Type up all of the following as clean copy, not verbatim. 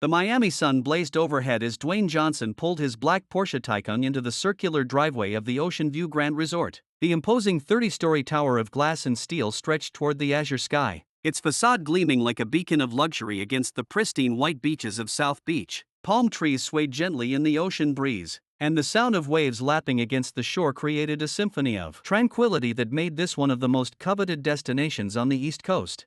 The Miami sun blazed overhead as Dwayne Johnson pulled his black Porsche Taycan into the circular driveway of the Ocean View Grand Resort. The imposing 30-story tower of glass and steel stretched toward the azure sky, its facade gleaming like a beacon of luxury against the pristine white beaches of South Beach. Palm trees swayed gently in the ocean breeze, and the sound of waves lapping against the shore created a symphony of tranquility that made this one of the most coveted destinations on the East Coast.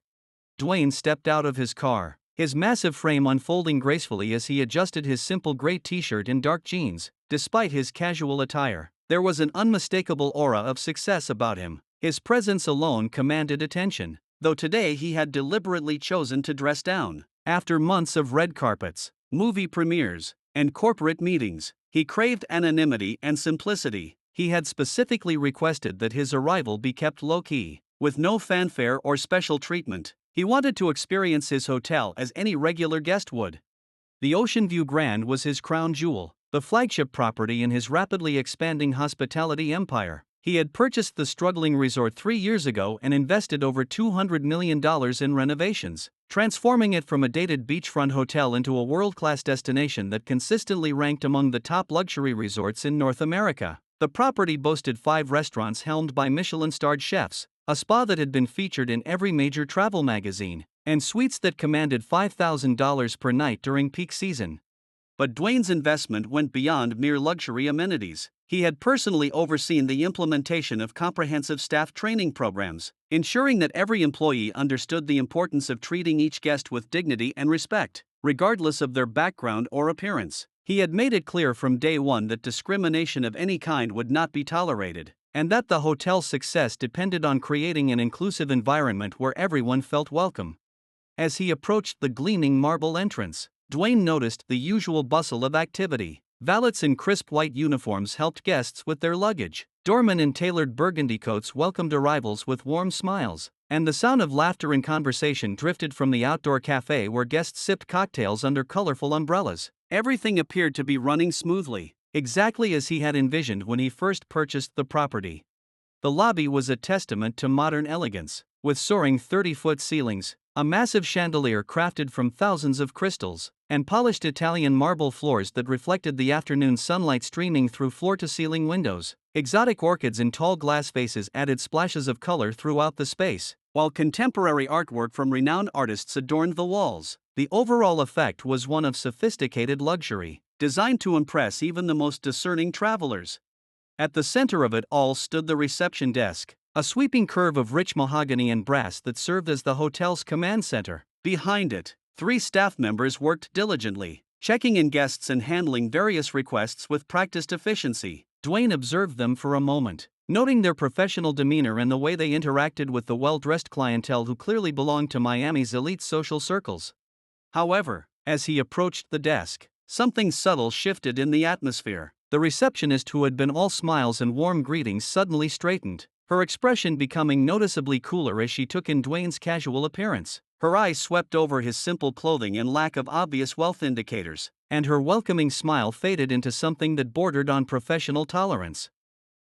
Dwayne stepped out of his car, his massive frame unfolding gracefully as he adjusted his simple gray t-shirt and dark jeans. Despite his casual attire, there was an unmistakable aura of success about him. His presence alone commanded attention, though today he had deliberately chosen to dress down. After months of red carpets, movie premieres, and corporate meetings, he craved anonymity and simplicity. He had specifically requested that his arrival be kept low-key, with no fanfare or special treatment. He wanted to experience his hotel as any regular guest would. The Ocean View Grand was his crown jewel, the flagship property in his rapidly expanding hospitality empire. He had purchased the struggling resort 3 years ago and invested over $200 million in renovations, transforming it from a dated beachfront hotel into a world-class destination that consistently ranked among the top luxury resorts in North America. The property boasted 5 restaurants helmed by Michelin-starred chefs, a spa that had been featured in every major travel magazine, and suites that commanded $5,000 per night during peak season. But Dwayne's investment went beyond mere luxury amenities. He had personally overseen the implementation of comprehensive staff training programs, ensuring that every employee understood the importance of treating each guest with dignity and respect, regardless of their background or appearance. He had made it clear from day one that discrimination of any kind would not be tolerated, and that the hotel's success depended on creating an inclusive environment where everyone felt welcome. As he approached the gleaming marble entrance, Dwayne noticed the usual bustle of activity. Valets in crisp white uniforms helped guests with their luggage. Doormen in tailored burgundy coats welcomed arrivals with warm smiles, and the sound of laughter and conversation drifted from the outdoor cafe where guests sipped cocktails under colorful umbrellas. Everything appeared to be running smoothly, exactly as he had envisioned when he first purchased the property. The lobby was a testament to modern elegance, with soaring 30-foot ceilings, a massive chandelier crafted from thousands of crystals, and polished Italian marble floors that reflected the afternoon sunlight streaming through floor-to-ceiling windows. Exotic orchids in tall glass vases added splashes of color throughout the space, while contemporary artwork from renowned artists adorned the walls. The overall effect was one of sophisticated luxury, designed to impress even the most discerning travelers. At the center of it all stood the reception desk, a sweeping curve of rich mahogany and brass that served as the hotel's command center. Behind it, 3 staff members worked diligently, checking in guests and handling various requests with practiced efficiency. Dwayne observed them for a moment, noting their professional demeanor and the way they interacted with the well-dressed clientele who clearly belonged to Miami's elite social circles. However, as he approached the desk, something subtle shifted in the atmosphere. The receptionist, who had been all smiles and warm greetings, suddenly straightened, her expression becoming noticeably cooler as she took in Dwayne's casual appearance. Her eyes swept over his simple clothing and lack of obvious wealth indicators, and her welcoming smile faded into something that bordered on professional tolerance.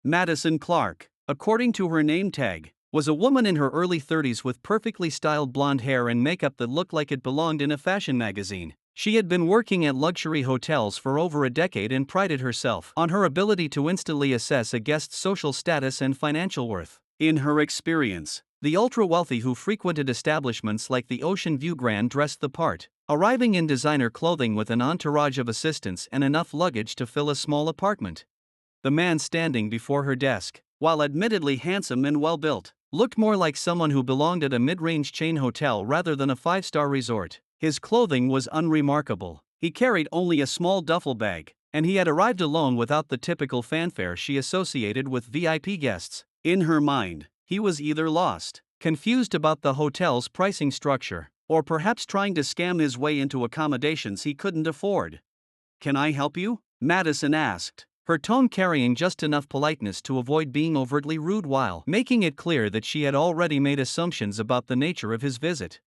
Madison Clark, according to her name tag, was a woman in her early 30s with perfectly styled blonde hair and makeup that looked like it belonged in a fashion magazine. She had been working at luxury hotels for over a decade and prided herself on her ability to instantly assess a guest's social status and financial worth. In her experience, the ultra-wealthy who frequented establishments like the Ocean View Grand dressed the part, arriving in designer clothing with an entourage of assistants and enough luggage to fill a small apartment. The man standing before her desk, while admittedly handsome and well-built, looked more like someone who belonged at a mid-range chain hotel rather than a 5-star resort. His clothing was unremarkable. He carried only a small duffel bag, and he had arrived alone without the typical fanfare she associated with VIP guests. In her mind, he was either lost, confused about the hotel's pricing structure, or perhaps trying to scam his way into accommodations he couldn't afford. "Can I help you?" Madison asked, her tone carrying just enough politeness to avoid being overtly rude while making it clear that she had already made assumptions about the nature of his visit.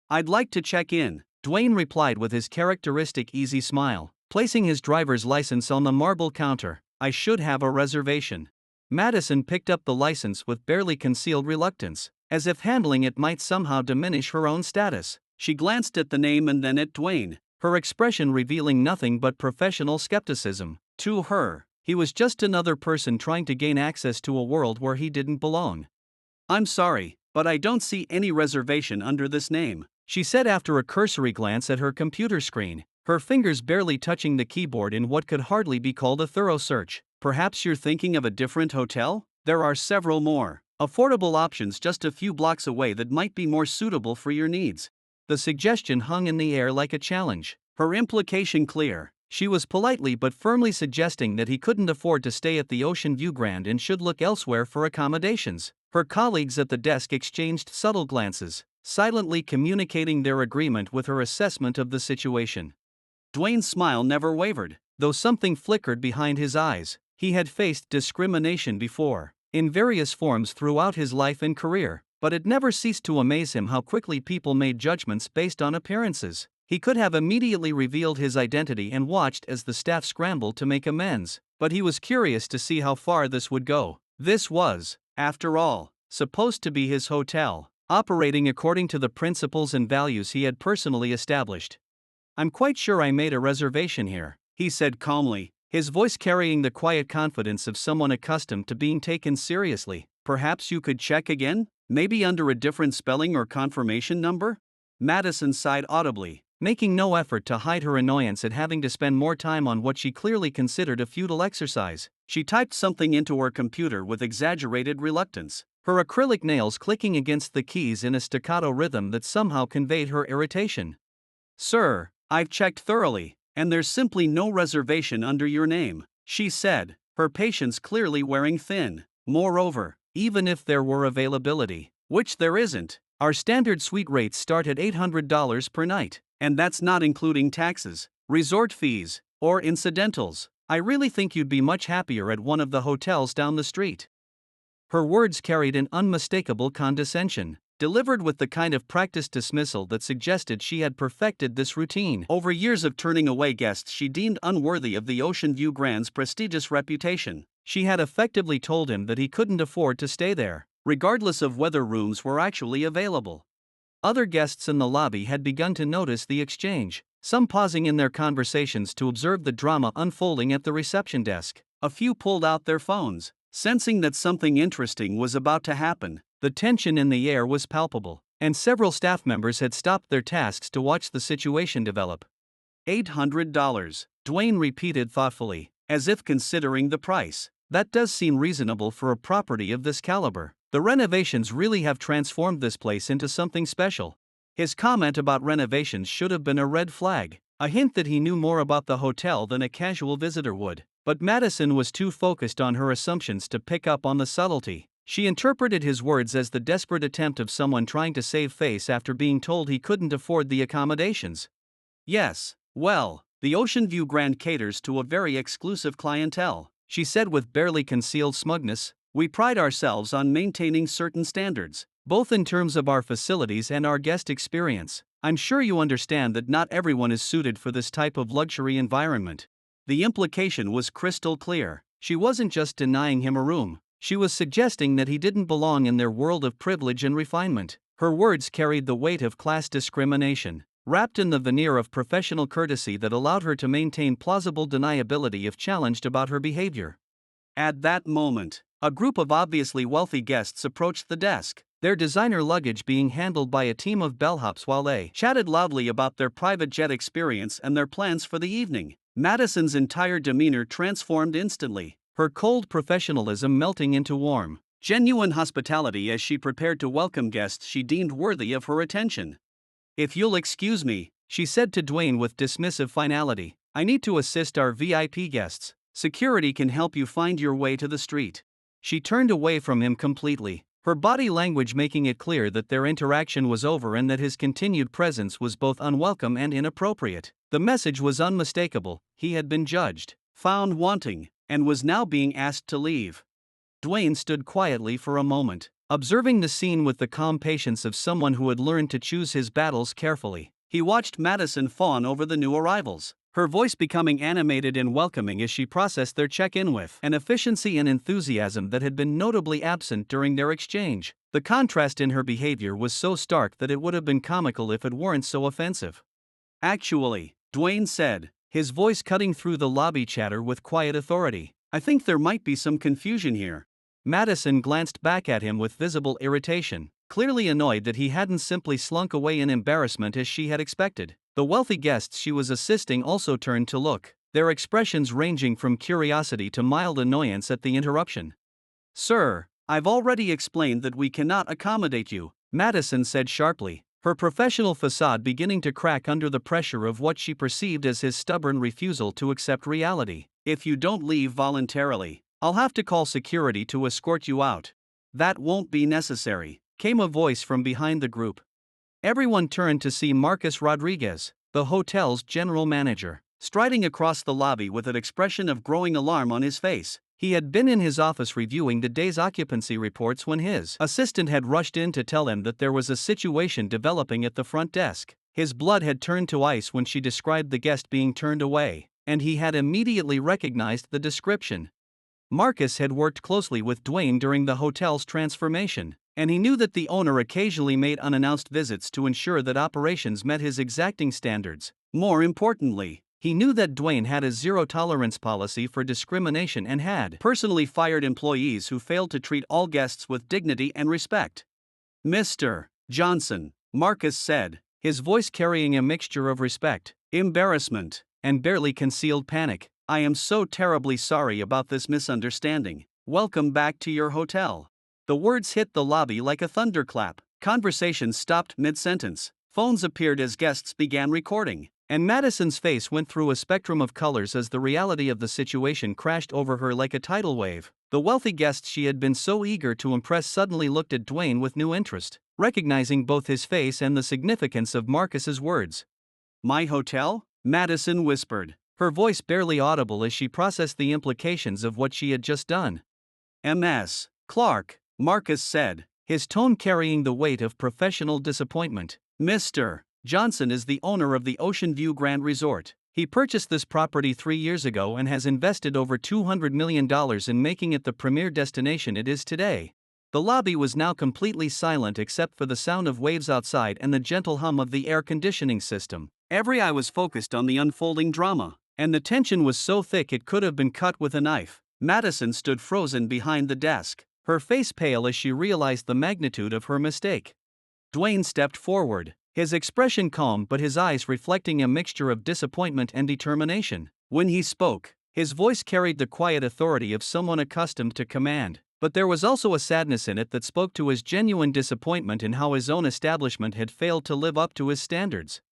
"I'd like to check in," Dwayne replied with his characteristic easy smile, placing his driver's license on the marble counter. "I should have a reservation." Madison picked up the license with barely concealed reluctance, as if handling it might somehow diminish her own status. She glanced at the name and then at Dwayne, her expression revealing nothing but professional skepticism. To her, he was just another person trying to gain access to a world where he didn't belong. "I'm sorry, but I don't see any reservation under this name," she said after a cursory glance at her computer screen, her fingers barely touching the keyboard in what could hardly be called a thorough search. "Perhaps you're thinking of a different hotel? There are several more affordable options just a few blocks away that might be more suitable for your needs." The suggestion hung in the air like a challenge, her implication clear. She was politely but firmly suggesting that he couldn't afford to stay at the Ocean View Grand and should look elsewhere for accommodations. Her colleagues at the desk exchanged subtle glances, silently communicating their agreement with her assessment of the situation. Dwayne's smile never wavered, though something flickered behind his eyes. He had faced discrimination before, in various forms throughout his life and career, but it never ceased to amaze him how quickly people made judgments based on appearances. He could have immediately revealed his identity and watched as the staff scrambled to make amends, but he was curious to see how far this would go. This was, after all, supposed to be his hotel, operating according to the principles and values he had personally established. "I'm quite sure I made a reservation here," he said calmly, his voice carrying the quiet confidence of someone accustomed to being taken seriously. "Perhaps you could check again? Maybe under a different spelling or confirmation number?" Madison sighed audibly, making no effort to hide her annoyance at having to spend more time on what she clearly considered a futile exercise. She typed something into her computer with exaggerated reluctance, her acrylic nails clicking against the keys in a staccato rhythm that somehow conveyed her irritation. "Sir, I've checked thoroughly, and there's simply no reservation under your name," she said, her patience clearly wearing thin. "Moreover, even if there were availability, which there isn't, our standard suite rates start at $800 per night. And that's not including taxes, resort fees, or incidentals. I really think you'd be much happier at one of the hotels down the street." Her words carried an unmistakable condescension, delivered with the kind of practiced dismissal that suggested she had perfected this routine over years of turning away guests she deemed unworthy of the Ocean View Grand's prestigious reputation. She had effectively told him that he couldn't afford to stay there, regardless of whether rooms were actually available. Other guests in the lobby had begun to notice the exchange, some pausing in their conversations to observe the drama unfolding at the reception desk. A few pulled out their phones, sensing that something interesting was about to happen. The tension in the air was palpable, and several staff members had stopped their tasks to watch the situation develop. $800, Dwayne repeated thoughtfully, as if considering the price. That does seem reasonable for a property of this caliber. The renovations really have transformed this place into something special. His comment about renovations should have been a red flag, a hint that he knew more about the hotel than a casual visitor would. But Madison was too focused on her assumptions to pick up on the subtlety. She interpreted his words as the desperate attempt of someone trying to save face after being told he couldn't afford the accommodations. "Yes, well, the Ocean View Grand caters to a very exclusive clientele," she said with barely concealed smugness. "We pride ourselves on maintaining certain standards, both in terms of our facilities and our guest experience. I'm sure you understand that not everyone is suited for this type of luxury environment." The implication was crystal clear. She wasn't just denying him a room. She was suggesting that he didn't belong in their world of privilege and refinement. Her words carried the weight of class discrimination, wrapped in the veneer of professional courtesy that allowed her to maintain plausible deniability if challenged about her behavior. At that moment, a group of obviously wealthy guests approached the desk, their designer luggage being handled by a team of bellhops while they chatted loudly about their private jet experience and their plans for the evening. Madison's entire demeanor transformed instantly, her cold professionalism melting into warm, genuine hospitality as she prepared to welcome guests she deemed worthy of her attention. "If you'll excuse me," she said to Dwayne with dismissive finality, "I need to assist our VIP guests. Security can help you find your way to the street." She turned away from him completely, her body language making it clear that their interaction was over and that his continued presence was both unwelcome and inappropriate. The message was unmistakable: he had been judged, found wanting, and was now being asked to leave. Dwayne stood quietly for a moment, observing the scene with the calm patience of someone who had learned to choose his battles carefully. He watched Madison fawn over the new arrivals, her voice becoming animated and welcoming as she processed their check-in with an efficiency and enthusiasm that had been notably absent during their exchange. The contrast in her behavior was so stark that it would have been comical if it weren't so offensive. "Actually," Dwayne said, his voice cutting through the lobby chatter with quiet authority. I think there might be some confusion here. Madison glanced back at him with visible irritation, clearly annoyed that he hadn't simply slunk away in embarrassment as she had expected. The wealthy guests she was assisting also turned to look, their expressions ranging from curiosity to mild annoyance at the interruption. Sir, I've already explained that we cannot accommodate you, Madison said sharply, her professional facade beginning to crack under the pressure of what she perceived as his stubborn refusal to accept reality. If you don't leave voluntarily, I'll have to call security to escort you out. That won't be necessary, came a voice from behind the group. Everyone turned to see Marcus Rodriguez, the hotel's general manager, striding across the lobby with an expression of growing alarm on his face. He had been in his office reviewing the day's occupancy reports when his assistant had rushed in to tell him that there was a situation developing at the front desk. His blood had turned to ice when she described the guest being turned away, and he had immediately recognized the description. Marcus had worked closely with Dwayne during the hotel's transformation, and he knew that the owner occasionally made unannounced visits to ensure that operations met his exacting standards. More importantly, he knew that Dwayne had a zero-tolerance policy for discrimination and had personally fired employees who failed to treat all guests with dignity and respect. Mr. Johnson, Marcus said, his voice carrying a mixture of respect, embarrassment, and barely concealed panic. I am so terribly sorry about this misunderstanding. Welcome back to your hotel. The words hit the lobby like a thunderclap. Conversation stopped mid-sentence. Phones appeared as guests began recording, and Madison's face went through a spectrum of colors as the reality of the situation crashed over her like a tidal wave. The wealthy guests she had been so eager to impress suddenly looked at Dwayne with new interest, recognizing both his face and the significance of Marcus's words. My hotel? Madison whispered, her voice barely audible as she processed the implications of what she had just done. Ms. Clark, Marcus said, his tone carrying the weight of professional disappointment. Mr. Johnson is the owner of the Ocean View Grand Resort. He purchased this property 3 years ago and has invested over $200 million in making it the premier destination it is today. The lobby was now completely silent except for the sound of waves outside and the gentle hum of the air conditioning system. Every eye was focused on the unfolding drama, and the tension was so thick it could have been cut with a knife. Madison stood frozen behind the desk, her face pale as she realized the magnitude of her mistake. Dwayne stepped forward, his expression calm but his eyes reflecting a mixture of disappointment and determination. When he spoke, his voice carried the quiet authority of someone accustomed to command, but there was also a sadness in it that spoke to his genuine disappointment in how his own establishment had failed to live up to his standards.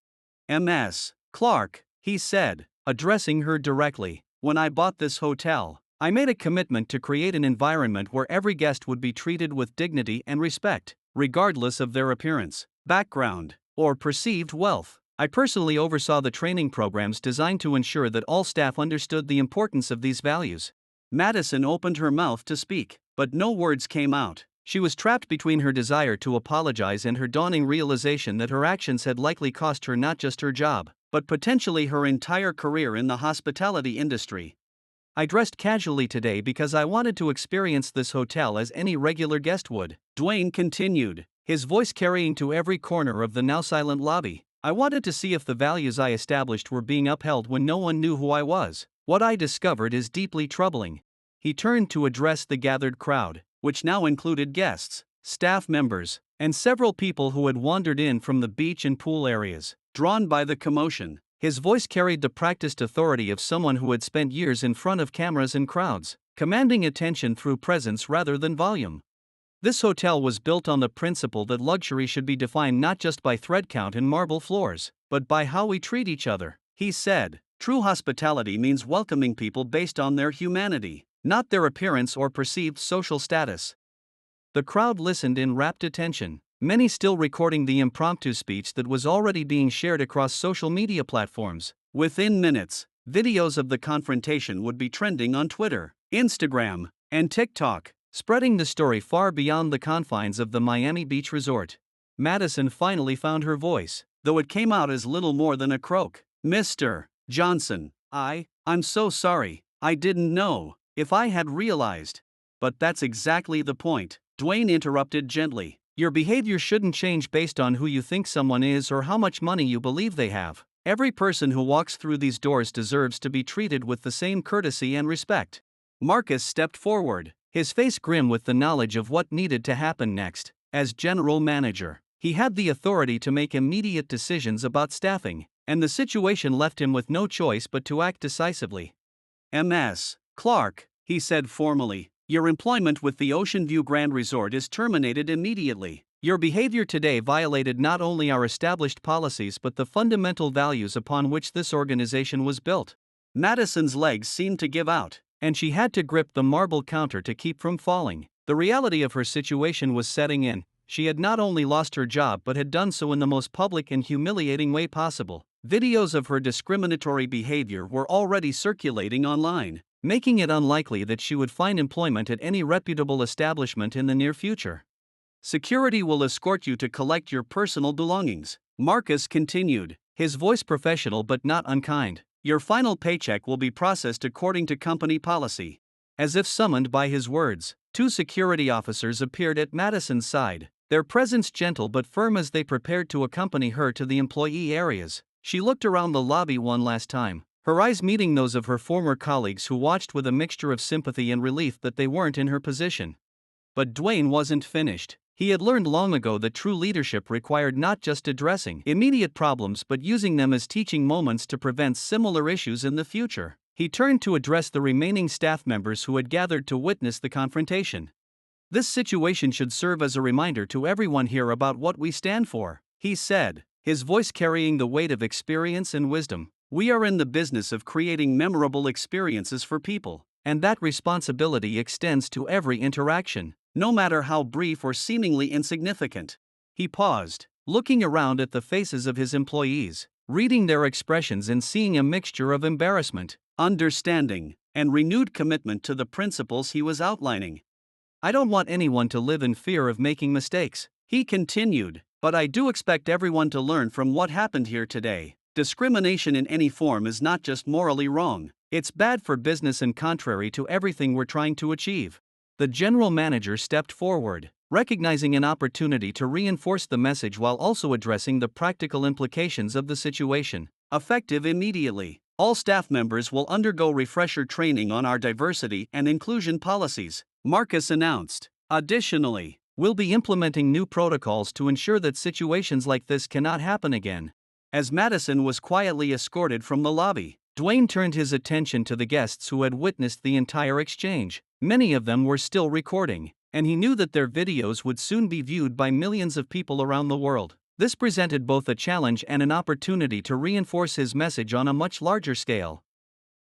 Ms. Clark, he said, addressing her directly, when I bought this hotel, I made a commitment to create an environment where every guest would be treated with dignity and respect, regardless of their appearance, background, or perceived wealth. I personally oversaw the training programs designed to ensure that all staff understood the importance of these values. Madison opened her mouth to speak, but no words came out. She was trapped between her desire to apologize and her dawning realization that her actions had likely cost her not just her job, but potentially her entire career in the hospitality industry. I dressed casually today because I wanted to experience this hotel as any regular guest would, Dwayne continued, his voice carrying to every corner of the now silent lobby. I wanted to see if the values I established were being upheld when no one knew who I was. What I discovered is deeply troubling. He turned to address the gathered crowd, which now included guests, staff members, and several people who had wandered in from the beach and pool areas, drawn by the commotion. His voice carried the practiced authority of someone who had spent years in front of cameras and crowds, commanding attention through presence rather than volume. This hotel was built on the principle that luxury should be defined not just by thread count and marble floors, but by how we treat each other. He said, true hospitality means welcoming people based on their humanity, not their appearance or perceived social status. The crowd listened in rapt attention, many still recording the impromptu speech that was already being shared across social media platforms. Within minutes, videos of the confrontation would be trending on Twitter, Instagram, and TikTok, spreading the story far beyond the confines of the Miami Beach resort. Madison finally found her voice, though it came out as little more than a croak. Mr. Johnson, I'm so sorry, I didn't know. If I had realized. But that's exactly the point, Dwayne interrupted gently. Your behavior shouldn't change based on who you think someone is or how much money you believe they have. Every person who walks through these doors deserves to be treated with the same courtesy and respect. Marcus stepped forward, his face grim with the knowledge of what needed to happen next. As general manager, he had the authority to make immediate decisions about staffing, and the situation left him with no choice but to act decisively. "Ms. Clark," he said formally, "your employment with the Ocean View Grand Resort is terminated immediately. Your behavior today violated not only our established policies but the fundamental values upon which this organization was built." Madison's legs seemed to give out, and she had to grip the marble counter to keep from falling. The reality of her situation was setting in. She had not only lost her job but had done so in the most public and humiliating way possible. Videos of her discriminatory behavior were already circulating online, making it unlikely that she would find employment at any reputable establishment in the near future. "Security will escort you to collect your personal belongings," Marcus continued, his voice professional but not unkind. "Your final paycheck will be processed according to company policy." As if summoned by his words, 2 security officers appeared at Madison's side, their presence gentle but firm as they prepared to accompany her to the employee areas. She looked around the lobby one last time, her eyes meeting those of her former colleagues who watched with a mixture of sympathy and relief that they weren't in her position. But Dwayne wasn't finished. He had learned long ago that true leadership required not just addressing immediate problems but using them as teaching moments to prevent similar issues in the future. He turned to address the remaining staff members who had gathered to witness the confrontation. "This situation should serve as a reminder to everyone here about what we stand for," he said, his voice carrying the weight of experience and wisdom. "We are in the business of creating memorable experiences for people, and that responsibility extends to every interaction, no matter how brief or seemingly insignificant." He paused, looking around at the faces of his employees, reading their expressions and seeing a mixture of embarrassment, understanding, and renewed commitment to the principles he was outlining. "I don't want anyone to live in fear of making mistakes," he continued, "but I do expect everyone to learn from what happened here today. Discrimination in any form is not just morally wrong, it's bad for business and contrary to everything we're trying to achieve." The general manager stepped forward, recognizing an opportunity to reinforce the message while also addressing the practical implications of the situation. "Effective immediately, all staff members will undergo refresher training on our diversity and inclusion policies," Marcus announced. "Additionally, we'll be implementing new protocols to ensure that situations like this cannot happen again." As Madison was quietly escorted from the lobby, Dwayne turned his attention to the guests who had witnessed the entire exchange. Many of them were still recording, and he knew that their videos would soon be viewed by millions of people around the world. This presented both a challenge and an opportunity to reinforce his message on a much larger scale.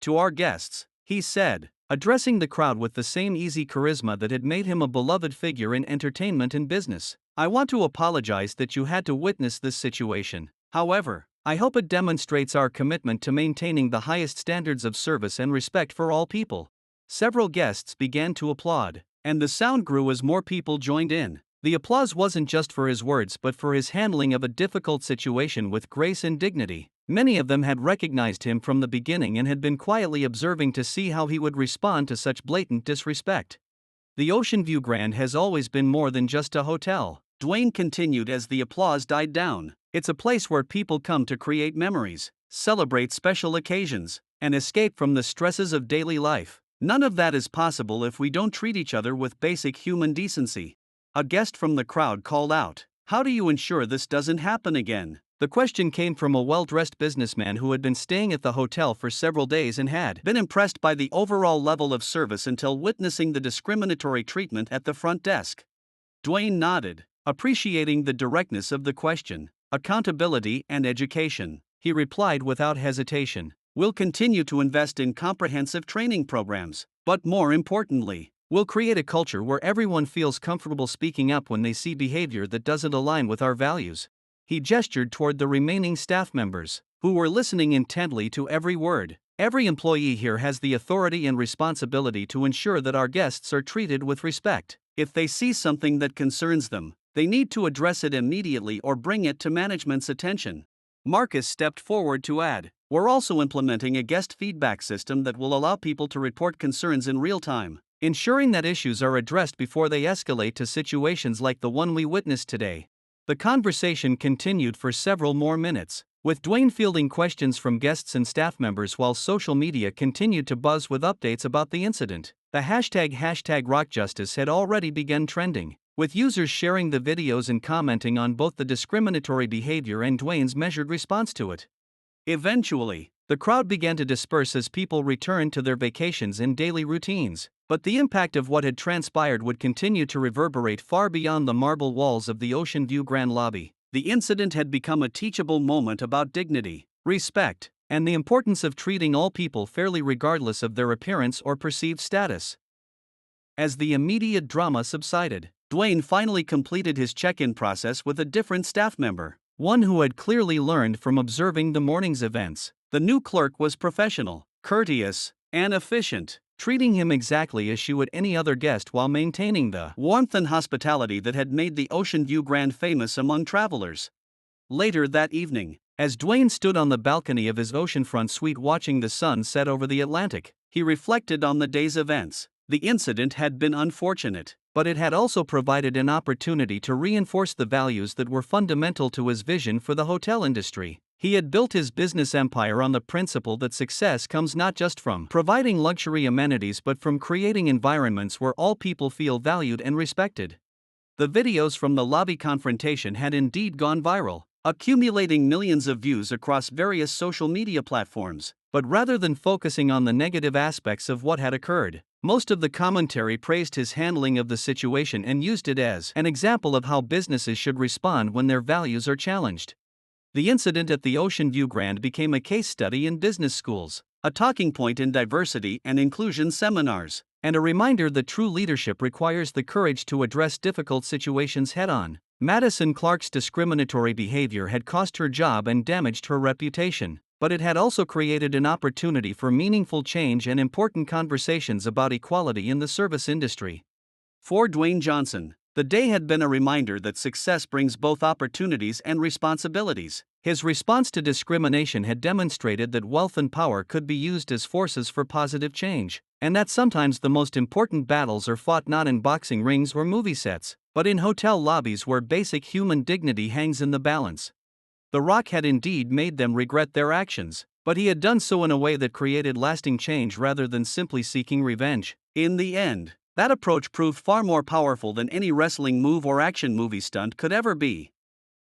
"To our guests," he said, addressing the crowd with the same easy charisma that had made him a beloved figure in entertainment and business, "I want to apologize that you had to witness this situation. However, I hope it demonstrates our commitment to maintaining the highest standards of service and respect for all people." Several guests began to applaud, and the sound grew as more people joined in. The applause wasn't just for his words but for his handling of a difficult situation with grace and dignity. Many of them had recognized him from the beginning and had been quietly observing to see how he would respond to such blatant disrespect. "The Ocean View Grand has always been more than just a hotel," Dwayne continued as the applause died down. "It's a place where people come to create memories, celebrate special occasions, and escape from the stresses of daily life. None of that is possible if we don't treat each other with basic human decency." A guest from the crowd called out, "How do you ensure this doesn't happen again?" The question came from a well-dressed businessman who had been staying at the hotel for several days and had been impressed by the overall level of service until witnessing the discriminatory treatment at the front desk. Dwayne nodded, appreciating the directness of the question. "Accountability and education," he replied without hesitation. "We'll continue to invest in comprehensive training programs, but more importantly, we'll create a culture where everyone feels comfortable speaking up when they see behavior that doesn't align with our values." He gestured toward the remaining staff members, who were listening intently to every word. "Every employee here has the authority and responsibility to ensure that our guests are treated with respect. If they see something that concerns them, they need to address it immediately or bring it to management's attention." Marcus stepped forward to add, "We're also implementing a guest feedback system that will allow people to report concerns in real time, ensuring that issues are addressed before they escalate to situations like the one we witnessed today." The conversation continued for several more minutes, with Dwayne fielding questions from guests and staff members while social media continued to buzz with updates about the incident. The hashtag #RockJustice had already begun trending, with users sharing the videos and commenting on both the discriminatory behavior and Dwayne's measured response to it. Eventually, the crowd began to disperse as people returned to their vacations and daily routines, but the impact of what had transpired would continue to reverberate far beyond the marble walls of the Ocean View Grand lobby. The incident had become a teachable moment about dignity, respect, and the importance of treating all people fairly regardless of their appearance or perceived status. As the immediate drama subsided, Dwayne finally completed his check-in process with a different staff member, one who had clearly learned from observing the morning's events. The new clerk was professional, courteous, and efficient, treating him exactly as she would any other guest while maintaining the warmth and hospitality that had made the Ocean View Grand famous among travelers. Later that evening, as Dwayne stood on the balcony of his oceanfront suite watching the sun set over the Atlantic, he reflected on the day's events. The incident had been unfortunate, but it had also provided an opportunity to reinforce the values that were fundamental to his vision for the hotel industry. He had built his business empire on the principle that success comes not just from providing luxury amenities but from creating environments where all people feel valued and respected. The videos from the lobby confrontation had indeed gone viral, accumulating millions of views across various social media platforms. But rather than focusing on the negative aspects of what had occurred, most of the commentary praised his handling of the situation and used it as an example of how businesses should respond when their values are challenged. The incident at the Ocean View Grand became a case study in business schools, a talking point in diversity and inclusion seminars, and a reminder that true leadership requires the courage to address difficult situations head-on. Madison Clark's discriminatory behavior had cost her job and damaged her reputation, but it had also created an opportunity for meaningful change and important conversations about equality in the service industry. For Dwayne Johnson, the day had been a reminder that success brings both opportunities and responsibilities. His response to discrimination had demonstrated that wealth and power could be used as forces for positive change, and that sometimes the most important battles are fought not in boxing rings or movie sets, but in hotel lobbies where basic human dignity hangs in the balance. The Rock had indeed made them regret their actions, but he had done so in a way that created lasting change rather than simply seeking revenge. In the end, that approach proved far more powerful than any wrestling move or action movie stunt could ever be.